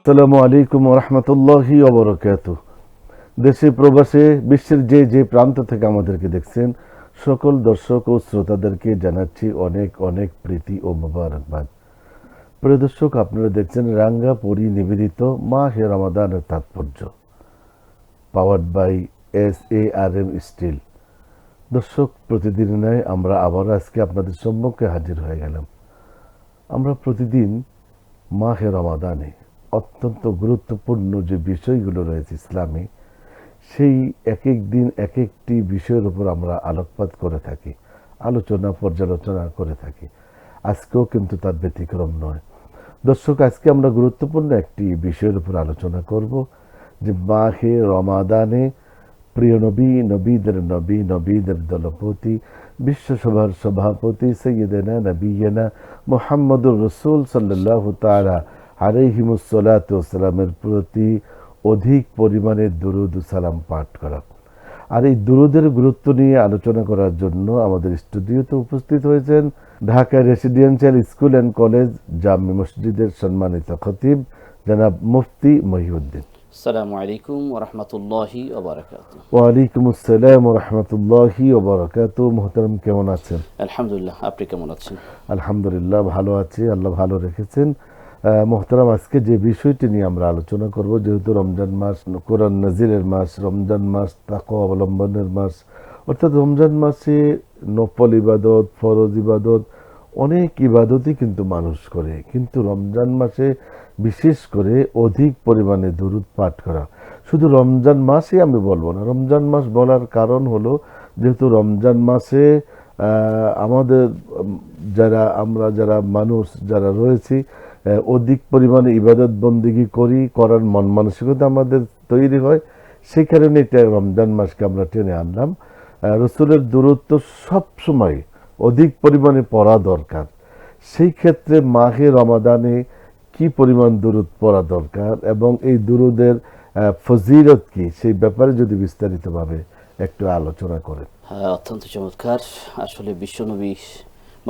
আসসালামু আলাইকুম ওয়া রাহমাতুল্লাহি ওয়া বারাকাতুহু। দেশে প্রবাসে বিশ্বের যে যে প্রান্ত থেকে আমাদেরকে দেখছেন সকল দর্শক ও শ্রোতাদেরকে জানাচ্ছি অনেক অনেক প্রীতি ও মোবারকবাদ। প্রিয় দর্শক, আপনারা দেখছেন রাঙ্গা পরিনিবেদিত মাহে রমাদানের তাৎপর্য, পাওয়ার্ড বাই SARM স্টিল। দর্শক, প্রতিদিনের ন্যায় আমরা আবার আজকে আপনাদের সম্মুখে হাজির হয়ে গেলাম। আমরা প্রতিদিন মাহে রমাদানে অত্যন্ত গুরুত্বপূর্ণ যে বিষয়গুলো রয়েছে ইসলামে, সেই এক এক দিন এক একটি বিষয়ের উপর আমরা আলোকপাত করে থাকি, আলোচনা পর্যালোচনা করে থাকি। আজকেও কিন্তু তার ব্যতিক্রম নয়। দর্শক, আজকে আমরা গুরুত্বপূর্ণ একটি বিষয়ের উপর আলোচনা করব, যে মাহে রমাদানে প্রিয় নবী, নবীদের নবী, নবীদের দলপতি, বিশ্বসভার সভাপতি সৈয়দনা নবীনা মুহাম্মদুর রাসূল সাল্লাল্লাহু তাআলা আলাইহিমুসসালাতু ওয়াসসালামের প্রতি অধিক পরিমাণে দুরূদ ও সালাম পাঠ করা। আর এই দুরূদের গুরুত্ব নিয়ে আলোচনা করার জন্য আমাদের স্টুডিওতে উপস্থিত হয়েছেন Dhaka residential school and college জামি মসজিদের সম্মানিত খতিব জনাব মুফতি মহিউদ্দিন। আসসালামু আলাইকুম ওয়া রাহমাতুল্লাহি ওয়া বারাকাতুহু। ওয়ালাইকুম আসসালাম ওয়া রাহমাতুল্লাহি ওয়া বারাকাতুহু। মুহতারাম, কেমন আছেন? আলহামদুলিল্লাহ, আপনি কেমন আছেন? আলহামদুলিল্লাহ, ভালো আছি, আল্লাহ ভালো রেখেছেন। মোহতারাম, আজকে যে বিষয়টি নিয়ে আমরা আলোচনা করব, যেহেতু রমজান মাস, কোরআন নাজিলের মাস, রমজান মাস তাকওয়া অবলম্বনের মাস, অর্থাৎ রমজান মাসে নফল ইবাদত, ফরজ ইবাদত, অনেক ইবাদতই কিন্তু মানুষ করে, কিন্তু রমজান মাসে বিশেষ করে অধিক পরিমাণে দুরূদ পাঠ করা। শুধু রমজান মাসে আমি বলবো না, রমজান মাস বলার কারণ হলো যেহেতু রমজান মাসে আমাদের যারা মানুষ যারা রয়েছি, অধিক পরিমাণে ইবাদত বন্দিগি করার মন মানসিকতা আমাদের তৈরি হয়। সেই কারণে এটা রমজান মাসকে আমরা টেনে আনলাম। রসুলের দুরূদ তো সবসময় অধিক পরিমাণে পড়া দরকার। সেই ক্ষেত্রে মাহে রমাদানে কি পরিমাণ দুরূদ পড়া দরকার এবং এই দুরূদের ফজিলত কি, সেই ব্যাপারে যদি বিস্তারিতভাবে একটু আলোচনা করেন। হ্যাঁ, অত্যন্ত চমৎকার। আসলে বিশ্বনবী,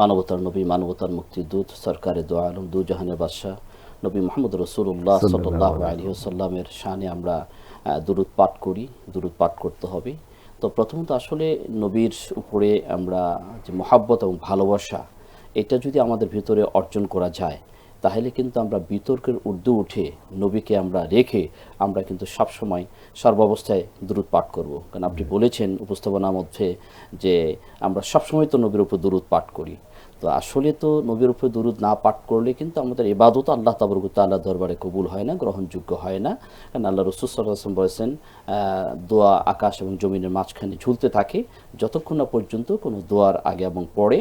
মানবতার নবী, মানবতার মুক্তির দূত, সরকারে দো আলম, দু জাহানের বাদশাহ নবী মুহাম্মদ রাসূলুল্লাহ সাল্লাল্লাহু আলাইহি ওয়াসাল্লামের শানে আমরা দুরূদ পাঠ করি। দুরূদ পাঠ করতে হবে। তো প্রথমত আসলে নবীর উপরে আমরা যে মহাব্বত এবং ভালোবাসা, এটা যদি আমাদের ভিতরে অর্জন করা যায়, তাহলে কিন্তু আমরা বিতর্কের ঊর্ধ্বে উঠে নবীকে আমরা রেখে আমরা কিন্তু সবসময় সর্বাবস্থায় দুরূদ পাঠ করব। কারণ আপনি বলেছেন উপস্থাপনার মধ্যে যে আমরা সবসময় তো নবীর উপর দুরূদ পাঠ করি। তো আসলে তো নবীর উপর দুরূদ না পাঠ করলে কিন্তু আমাদের ইবাদত আল্লাহ তাবারক ওয়া তাআলার দরবারে কবুল হয় না, গ্রহণযোগ্য হয় না। কারণ আল্লাহ রাসূল সাল্লাল্লাহু আলাইহি ওয়াসাল্লাম বলেছেন, দোয়া আকাশ এবং জমিনের মাঝখানে ঝুলতে থাকে যতক্ষণ না পর্যন্ত কোনো দোয়ার আগে এবং পরে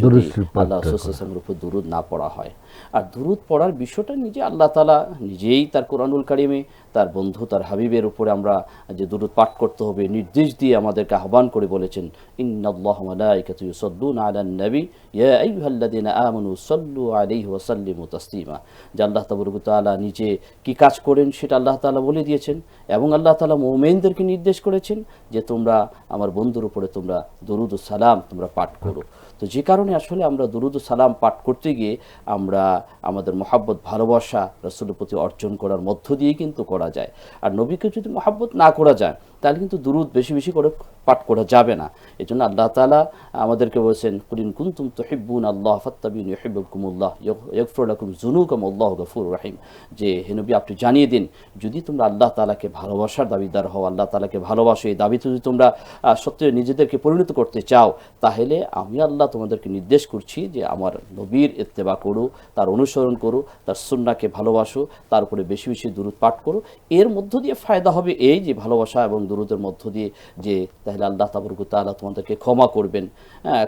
যদি আল্লাহ রাসূল সাল্লাল্লাহু আলাইহি ওয়াসাল্লামের উপর দুরূদ না পড়া হয়। আর দুরূদ পড়ার বিষয়টা নিজে আল্লাহ তাআলা নিজেই তার কোরআনুল কারিমে তার বন্ধু, তার হাবিবের উপরে আমরা যে দুরূদ পাঠ করতে হবে নির্দেশ দিয়ে আমাদেরকে আহ্বান করে বলেছেন, ইন্নাল্লাহা ওয়া মালাইকাতুহু ইউসাল্লুনা আলান নবী ইয়া আইয়ুহাল্লাযীনা আমানু সাল্লু আলাইহি ওয়া সাল্লিমু তাসলিমা। যে আল্লাহ তাবারক ওয়া তাআলা নিজে কি কাজ করেন সেটা আল্লাহ তাআলা বলে দিয়েছেন, এবং আল্লাহ তাআলা মুমিনদেরকে নির্দেশ করেছেন যে তোমরা আমার বন্ধুর উপরে তোমরা দরুদ ও সালাম তোমরা পাঠ করো। তো যে কারণে আসলে আমরা দরুদ ও সালাম পাঠ করতে গিয়ে আমরা আমাদের মহাব্বত, ভালোবাসা রাসূলের প্রতি অর্জন করার মধ্য দিয়েই কিন্তু করা যায়। আর নবীকে যদি মহাব্বত না করা যায়, তাহলে কিন্তু দুরূদ বেশি বেশি করে পাঠ করা যাবে না। এই জন্য আল্লাহ তাআলা আমাদেরকে বলেছেন, কুল ইন কুনতুম তুহিব্বুনা আল্লাহ ফাত্তাবিউনি ইউহিব্বুকুমুল্লাহ ইয়াগফির লাকুম যুনুবাকুম আল্লাহু গফুরুর রহিম। যে হে নবী, আপনি জানিয়ে দিন, যদি তোমরা আল্লাহ তাআলাকে ভালোবাসার দাবিদার হও, আল্লাহ তাআলাকে ভালোবাসো, এই দাবিতে যদি তোমরা সত্যি নিজেদেরকে পরিণত করতে চাও, তাহলে আমি আল্লাহ তোমাদেরকে নির্দেশ করছি যে আমার নবীর ইত্তেবা করো, তার অনুসরণ করো, তার সুন্নাহকে ভালোবাসো, তার উপরে বেশি বেশি দুরূদ পাঠ করো। এর মধ্য দিয়ে ফায়দা হবে এই যে ভালোবাসা এবং দুরূদের মধ্য দিয়ে যে তাহলে আল্লাহ তাবারক ওয়া তাআলা তোমাদেরকে ক্ষমা করবেন,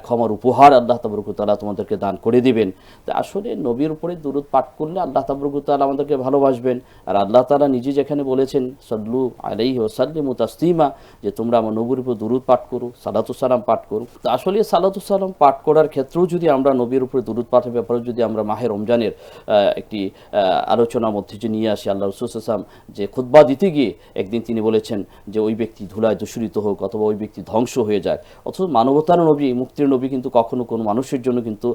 ক্ষমার উপহার আল্লাহ তাবারক ওয়া তাআলা তোমাদেরকে দান করে দিবেন। তো আসলে নবীর উপরে দুরূদ পাঠ করলে আল্লাহ তাবারক ওয়া তাআলা আমাদেরকে ভালোবাসবেন। আর আল্লাহ তাআলা নিজে যেখানে বলেছেন সাল্লু আলাইহি ওয়া সাল্লিমু তাসলিমা, যে তোমরা আমার নবীর উপর দুরূদ পাঠ করো, সালাতু সালাম পাঠ করো। তো আসলে সালাতু সালাম পাঠ করার ক্ষেত্রেও যদি আমরা নবীর উপরে দুরূদ পাঠের ব্যাপারে যদি আমরা মাহে রমজানের একটি আলোচনার মধ্যে যে নিয়ে আসি, আল্লাহ রাসূল সাল্লাল্লাহু আলাইহি ওয়াসাল্লাম যে খুতবা দিতে গিয়ে একদিন তিনি বলেছেন যে ওই ব্যক্তি ধুলায় দূষিত হোক অথবা ওই ব্যক্তি ধ্বংস হয়ে যায়। অথচ মানবতার নবী, মুক্তির নবী কিন্তু কখনো কোনো মানুষের জন্য কিন্তু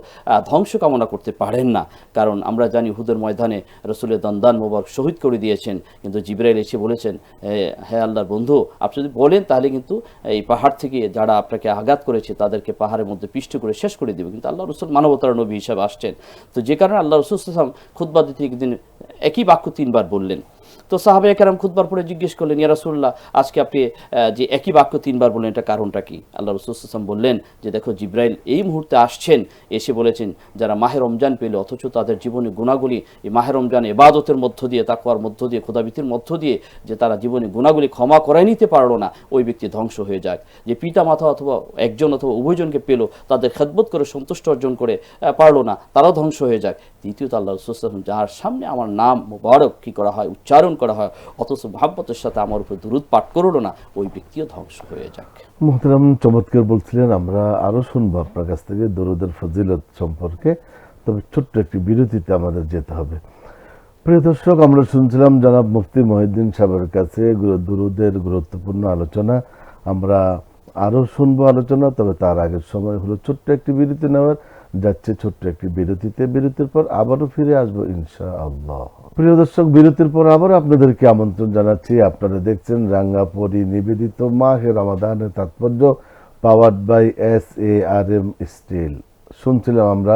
ধ্বংস কামনা করতে পারেন না। কারণ আমরা জানি হুদের ময়দানে রসুলের দন্দান মোবারক শহীদ করে দিয়েছেন, কিন্তু জিবরাইল এসে বলেছেন, হে আল্লাহর বন্ধু, আপনি যদি বলেন তাহলে কিন্তু এই পাহাড় থেকে যারা আপনাকে আঘাত করেছে তাদেরকে পাহাড়ের মধ্যে পিষ্ট করে শেষ করে দেবে। কিন্তু আল্লাহ রসুল মানবতার নবী হিসাবে আসছেন, তো যে কারণে আল্লাহ রসুল খুতবা দিতে একদিন একই বাক্য 3 বার বললেন। তো সাহাবায়ে কেরাম খুতবার পরে জিজ্ঞেস করলেন, ইয়া রাসূলুল্লাহ, আজকে আপনি যে একই বাক্য 3 বার বললেন, এটা কারণটা কি? আল্লাহ রাসূল সাল্লাল্লাহু আলাইহি ওয়াসাল্লাম বললেন যে, দেখো, জিবরাইল এই মুহূর্তে আসছেন, এসে বলেছেন যারা মাহে রমজান পেল অথচ তাদের জীবনে গুনাহগুলি এই মাহে রমজান ইবাদতের মধ্য দিয়ে, তাকওয়ার মধ্য দিয়ে, খোদাভীতির মধ্য দিয়ে যে তারা জীবনে গুনাহগুলি ক্ষমা করাই নিতে পারলো না, ওই ব্যক্তি ধ্বংস হয়ে যাক। যে পিতা মাতা অথবা একজন অথবা উভয়জনকে পেল, তাদের খেদমত করে সন্তুষ্ট অর্জন করে পারলো না, তারাও ধ্বংস হয়ে যাক। দ্বিতীয়ত আল্লাহ রাসূল সাল্লাল্লাহু আলাইহি ওয়াসাল্লাম, যার সামনে আমার নাম মুবারক কি করা হয়, উচ্চারণ করা হয়, অথচ মহব্বতের সাথে আমার উপর দুরূদ পাঠ করলো না, ওই ব্যক্তিও ধ্বংস হয়ে যাক। মোহতারাম চমৎকার বলছিলেন। আমরা আরো শুনবো আপনার কাছ থেকে দরুদের ফজিলত সম্পর্কে, তবে ছোট্ট একটি বিরতিতে আমাদের যেতে হবে। প্রিয় দর্শক, আমরা শুনছিলাম জনাব মুফতি মহিউদ্দিন সাহেবের কাছে দরুদের গুরুত্বপূর্ণ আলোচনা। আমরা আরো শুনবো আলোচনা, তবে তার আগের সময় হলো ছোট্ট একটি বিরতি নেওয়ার। যাচ্ছে ছোট্ট একটি বিরতিতে, বিরতির পর আবারও ফিরে আসবো ইনশাআল্লাহ। প্রিয় দর্শক, বিরতির পর আবার আপনাদেরকে আমন্ত্রণ জানাচ্ছি। আপনারা দেখছেন রাঙ্গাপরি নিবেদিত মাহে রমাদানের তাৎপর্য, পাওয়ার্ড বাই SARM স্টিল। শুনছিলাম আমরা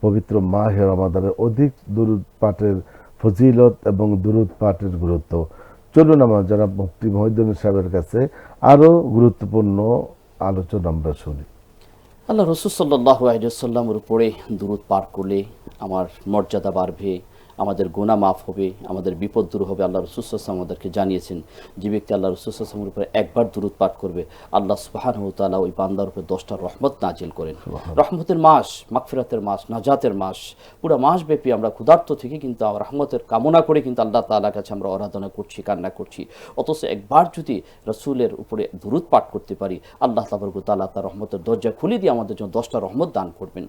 পবিত্র মাহে রমাদানের অধিক দুরূদ পাঠের ফজিলত এবং দুরূদ পাঠের গুরুত্ব। চলুন আমার জনাব মুফতি মহিউদ্দিন সাহেবের কাছে আরো গুরুত্বপূর্ণ আলোচনা আমরা শুনি। আল্লাহ রসুল সাল্লাল্লাহু আলাইহি ওয়াসাল্লামের উপরে দুরূদ পাঠ করলে আমার মর্যাদা বাড়বে, আমাদের গুনাহ মাফ হবে, আমাদের বিপদ দূর হবে। আল্লাহ রসুল সাল্লাল্লাহু আলাইহি ওয়াসাল্লাম আমাদেরকে জানিয়েছেন, যে ব্যক্তি আল্লাহ রসুল সাল্লাল্লাহু আলাইহি ওয়াসাল্লামের উপরে একবার দুরূদ পাঠ করবে, আল্লাহ সুবহানাহু ওয়া তাআলা ওই বান্দার উপরে 10টা রহমত নাজিল করেন। রহমতের মাস, মাগফিরাতের মাস, নাজাতের মাস, পুরো মাস ব্যাপী আমরা ক্ষুধার্ত থেকে কিন্তু রহমতের কামনা করে কিন্তু আল্লাহ তাআলার কাছে আমরা আরাধনা করছি, কান্না করছি। অথচ একবার যদি রসুলের উপরে দুরূদ পাঠ করতে পারি, আল্লাহ তাআলা তার রহমতের দরজা খুলে দিয়ে আমাদের জন্য 10টা রহমত দান করবেন।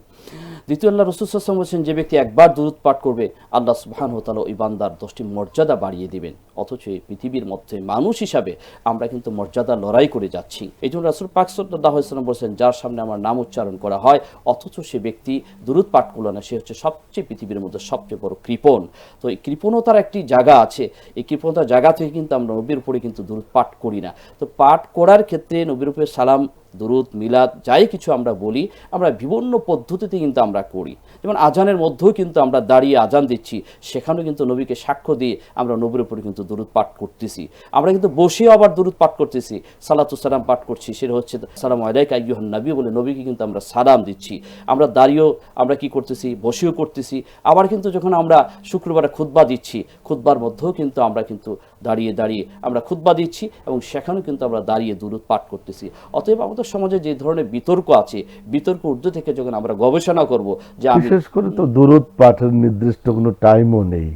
দ্বিতীয়, আল্লাহ রসুল সাল্লাল্লাহু আলাইহি ওয়াসাল্লাম বলেছেন, যে ব্যক্তি একবার দুরূদ পাঠ করবে, আল্লাহ সুবহানাহু ওয়া তাআলা ওই বান্দার 10টি মর্যাদা বাড়িয়ে দিবেন। অথচ এই পৃথিবীর মধ্যে মানুষ হিসাবে আমরা কিন্তু মর্যাদা লড়াই করে যাচ্ছি। এই জন্য রাসূল পাক সাল্লাল্লাহু আলাইহি ওয়াসাল্লাম বলেছেন, যার সামনে আমার নাম উচ্চারণ করা হয় অথচ সে ব্যক্তি দুরূদ পাঠ করলো না, সে হচ্ছে সবচেয়ে পৃথিবীর মধ্যে সবচেয়ে বড় কৃপণ। তো এই কৃপণতার একটি জায়গা আছে, এই কৃপণতার জায়গা থেকে কিন্তু আমরা নবীর উপরে কিন্তু দুরূদ পাঠ করি না। তো পাঠ করার ক্ষেত্রে নবীর উপরে সালাম, দুরূদ, মিলাদ যাই কিছু আমরা বলি, আমরা বিভিন্ন পদ্ধতিতে কিন্তু আমরা করি। যেমন আজানের মধ্যেও কিন্তু আমরা দাঁড়িয়ে আজান দিচ্ছি, সেখানেও কিন্তু নবীকে সাক্ষ্য দিয়ে আমরা নবীর উপরে কিন্তু দুরূদ পাঠ করতেছি। আমরা কিন্তু বসেও আবার দুরূদ পাঠ করতেছি, সালাতু সালাম পাঠ করছি, সেটা হচ্ছে সালামু আলাইকা আইয়ুহান নবী বলে নবীকে কিন্তু আমরা সালাম দিচ্ছি। আমরা দাঁড়িয়েও আমরা কি করতেছি, বসেও করতেছি। আবার কিন্তু যখন আমরা শুক্রবারে খুতবা দিচ্ছি, খুতবার মধ্যেও কিন্তু আমরা কিন্তু দাঁড়িয়ে দাঁড়িয়ে আমরা খুতবা দিচ্ছি এবং সেখানেও কিন্তু আমরা দাঁড়িয়ে দুরূদ পাঠ করতেছি। অতএব আমাদের সমাজে যে ধরনের বিতর্ক আছে, বিতর্ক ঊর্ধ্ব থেকে যখন আমরা গবেষণা করব, যে বিশেষ করে তো দুরূদ পাঠের নির্দিষ্ট কোনো টাইমও নেই,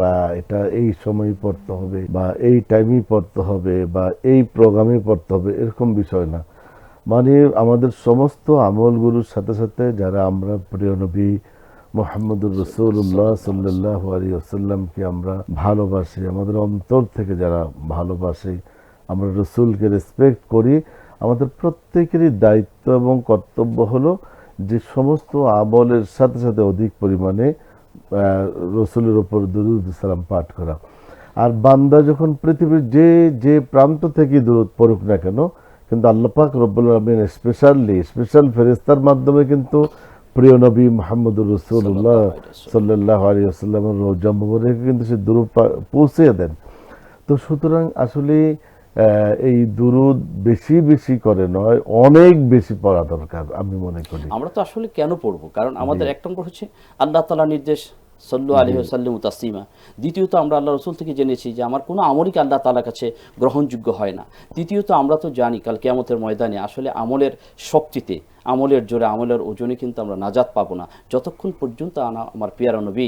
বা এটা এই সময় পড়তে হবে বা এই টাইমে পড়তে হবে বা এই প্রোগ্রামে পড়তে হবে, এরকম বিষয় না। মানে আমাদের সমস্ত আমলগুলোর সাথে সাথে যারা আমরা প্রিয় নবী মুহাম্মদুর রাসূলুল্লাহ সাল্লাল্লাহু আলাইহি ওয়াসাল্লামকে আমরা ভালোবাসি, আমাদের অন্তর থেকে যারা ভালোবাসি, আমরা রাসূলকে রেসপেক্ট করি, আমাদের প্রত্যেকেরই দায়িত্ব এবং কর্তব্য হলো যে সমস্ত আমলের সাথে সাথে অধিক পরিমাণে রাসূলের উপর দুরূদ সালাম পাঠ করা। আর বান্দা যখন পৃথিবীর যে প্রান্ত থেকে দুরূদ পড়ুক না কেন, কিন্তু আল্লাহ পাক রব্বুল আলামিন স্পেশাল ফেরেশতার মাধ্যমে কিন্তু প্রিয় নবী মুহাম্মদুর রাসূলুল্লাহ সাল্লাল্লাহু আলাইহি ওয়াসাল্লামের রওজা মুবারকে কিন্তু সে দুরূদ পৌঁছে দেন। তো সুতরাং আসলে এই দুরূদ বেশি বেশি করে নয়, অনেক বেশি পড়া দরকার আমি মনে করি। আমরা তো আসলে কেন পড়বো? কারণ আমাদের এক নম্বর হচ্ছে আল্লাহ তাআলার নির্দেশ, সাল্লু আলাইহি ওয়াসাল্লামু তাসলিমা। দ্বিতীয়ত আমরা আল্লাহ রাসূল থেকে জেনেছি যে আমার কোনো আমলই আল্লাহ তাআলার কাছে গ্রহণযোগ্য হয় না। তৃতীয়ত আমরা তো জানি কাল কিয়ামতের ময়দানে আসলে আমলের শক্তিতে আমলের জোরে, আমলের ওজনে কিন্তু আমরা নাজাত পাবো না। যতক্ষণ পর্যন্ত আমার পেয়ারা নবী,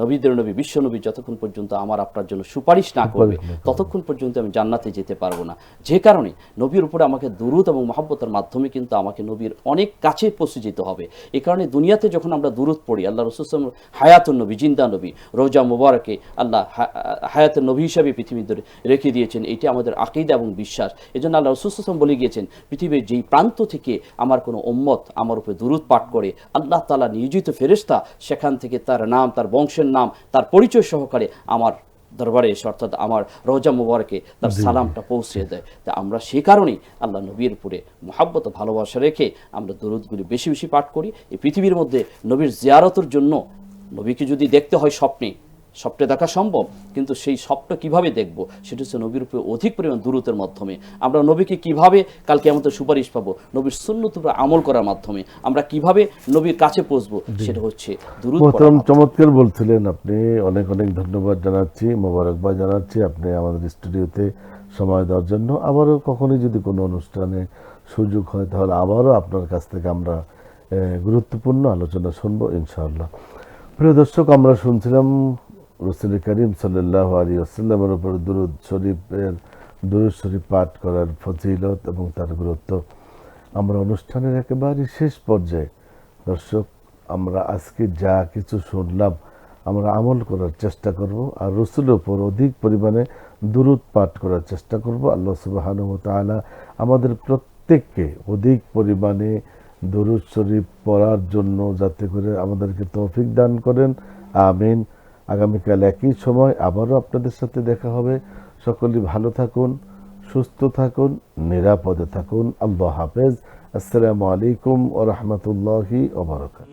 নবীদের নবী, বিশ্ব নবী যতক্ষণ পর্যন্ত আমার আপনার জন্য সুপারিশ না করবে, ততক্ষণ পর্যন্ত আমি জান্নাতে যেতে পারবো না। যে কারণে নবীর উপরে আমাকে দুরূদ এবং মহব্বতের মাধ্যমে কিন্তু আমাকে নবীর অনেক কাছে পৌঁছে যেতে হবে। এই কারণে দুনিয়াতে যখন আমরা দুরূদ পড়ি, আল্লাহ রাসূল সাল্লাল্লাহু আলাইহি ওয়াসাল্লাম হায়াতুন নবী, জিন্দা নবী, রোজা মুবারকে আল্লাহ হায়াতুন নবী হিসাবে পৃথিবীতে রেখে দিয়েছেন। এটি আমাদের আকীদা এবং বিশ্বাস। এজন্য আল্লাহ রাসূল সাল্লাল্লাহু আলাইহি ওয়াসাল্লাম বলে গিয়েছেন, পৃথিবীর যেই প্রান্ত থেকে আমার কোনো উম্মত আমার উপরে দুরূদ পাঠ করে, আল্লাহ তাআলা নিয়োজিত ফেরেশতা সেখান থেকে তার নাম, তার বংশের নাম, তার পরিচয় সহকারে আমার দরবারে এসে, অর্থাৎ আমার রওজা মুবারকে তার সালামটা পৌঁছে দেয়। তা আমরা সে কারণেই আল্লাহ নবীর উপরে মহাব্বত ও ভালোবাসা রেখে আমরা দরুদগুলি বেশি বেশি পাঠ করি। এই পৃথিবীর মধ্যে নবীর জিয়ারতের জন্য, নবীকে যদি দেখতে হয় স্বপ্নে দেখা সম্ভব, কিন্তু সেই স্বপ্ন কিভাবে দেখব, সেটা হচ্ছে নবীর উপরে অধিক পরিমাণ দুরূদের মাধ্যমে। আমরা নবীকে কিভাবে কালকে আমাদের সুপারিশ পাবো, নবীর সুন্নত উপরে আমল করার মাধ্যমে। আমরা কিভাবে নবীর কাছে পৌঁছবো, সেটা হচ্ছে দুরূদ পড়ার মাধ্যমে। চমৎকার বলছিলেন আপনি, অনেক অনেক ধন্যবাদ জানাচ্ছি, মোবারকবাদ জানাচ্ছি আপনি আমাদের স্টুডিওতে সময় দেওয়ার জন্য। আবারও কখনোই যদি কোনো অনুষ্ঠানে সুযোগ হয়, তাহলে আবারও আপনার কাছ থেকে আমরা গুরুত্বপূর্ণ আলোচনা শুনবো ইনশাআল্লাহ। প্রিয় দর্শক, আমরা শুনছিলাম রাসূল করিম সাল্লাল্লাহু আলাইহি ওয়াসাল্লামের উপর দুরূদ শরীফ পাঠ করার ফজিলত এবং তার গুরুত্ব। আমরা অনুষ্ঠানের একেবারে শেষ পর্যায়ে দর্শক, আমরা আজকে যা কিছু শুনলাম আমরা আমল করার চেষ্টা করব, আর রাসূলের উপর অধিক পরিমাণে দুরূদ পাঠ করার চেষ্টা করব। আল্লাহ সুবহানাহু ওয়া তাআলা আমাদের প্রত্যেককে অধিক পরিমাণে দুরূদ শরীফ পড়ার জন্য যাতে করে আমাদেরকে তৌফিক দান করেন, আমিন। আগামীকাল একই সময় আবারও আপনাদের সাথে দেখা হবে। সকলেই ভালো থাকুন, সুস্থ থাকুন, নিরাপদে থাকুন। আল্লাহ হাফেজ। আসসালামু আলাইকুম ওয়া রাহমাতুল্লাহি ওয়া বারাকাতুহু।